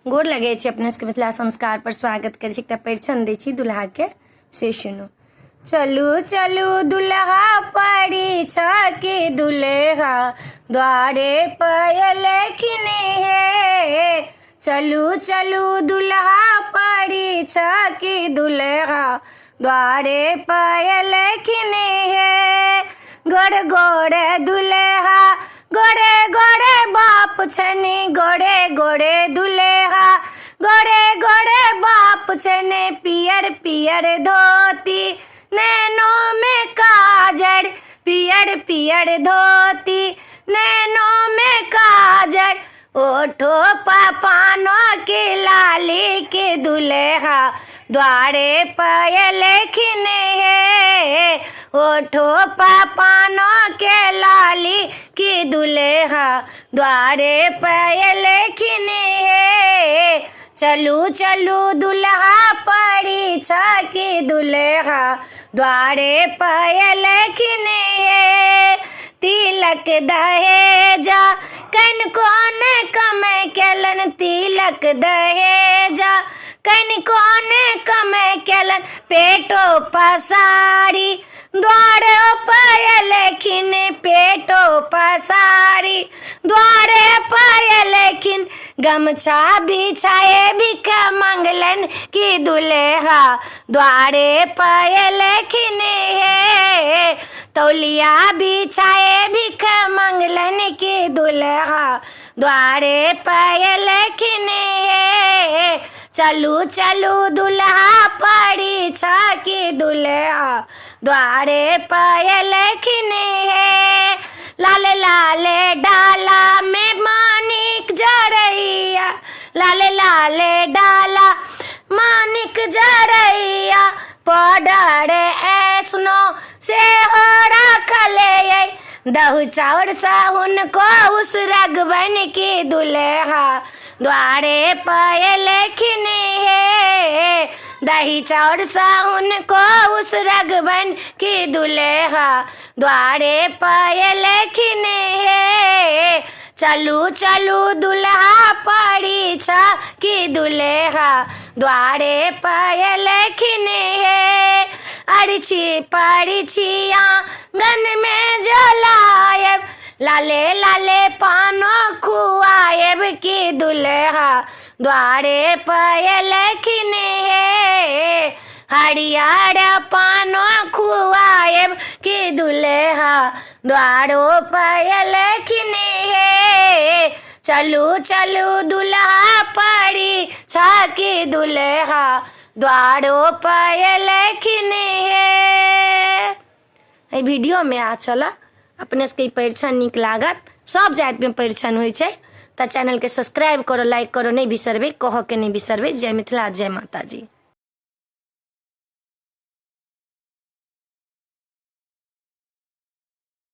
गोर लगे छी अपने सबके मिथिला संस्कार पर स्वागत करे छी। एकटा परिछन दै छी दुल्हा के, से सुनू। चलू चलू दुल्हा परिछा के दुल्हा द्वारे पयलखिन हे। चलू चलू दुल्हा परिछा के दुल्हा द्वारे पयलखिन हे। गोरे गोरे दुल्हा गोरे गोरे बाप छनी, गोरे गोरे दुल्हा गोरे गोरे बाप छने। पियर पियर धोती नैनों में काजर, पियर पियर धोती नैनों में काजर। ओठो पापानों के लाली के दुल्हा द्वारे पयलखिन हे। ओठो पापानों के लाली की दुल्हा द्वारे पयलखिन हे। चलू चलू दुल्हा परिछा के दुल्हा द्वारे पयलखिन हे। तिलक दहेजा कन कौन कमे केलन, तिलक दहेजा कन कौन कमे केलन। पेटो पसारी द्वारे पयलखिन, पेटो पसारी द्वारे पयलखिन। गमछा बिछाए भिख मंगलन की दुल्हा द्वारे पयलखिन हे। तौलिया बिछाए भिख मंगलन की दुल्हा द्वारे पयलखिन हे। चलू चलू दुल्हा परिछा के दुल्हा द्वारे पयलखिन हे। लाल लाल डाला में मानिक जरैया, लाल लाल डाला मानिक जरैया। पाउडर ऐसनो से हो रखले, दहु चाउर साहुन को उस रगबन की दुल्हा द्वारे पयलखिन हे। दही चाउर साहुन को उस रगबन की दुल्हा द्वारे पयलखिन हे। चलू चलू दुल्हा परिछा की दुल्हा द्वारे पयलखिन हे। अरछी परिछी आंगन में जलायब, लाले लाले पानो खुआएब की दुल्हा द्वारे पयलखिन हे। हरियर पानो खुआएब की दुल्हा द्वारो पयलखिन हे। चलू चलू दुल्हा परिछा की दुल्हा द्वारो पयलखिन हे। वीडियो में आ चला अपने सबके परिछन नीक लागत। सब जाति में परिछन होइ छै त चैनल के सब्सक्राइब करो, लाइक करो नहीं बिसरबे, कह के नहीं बिसरबे। जय मिथिला, जय माता जी।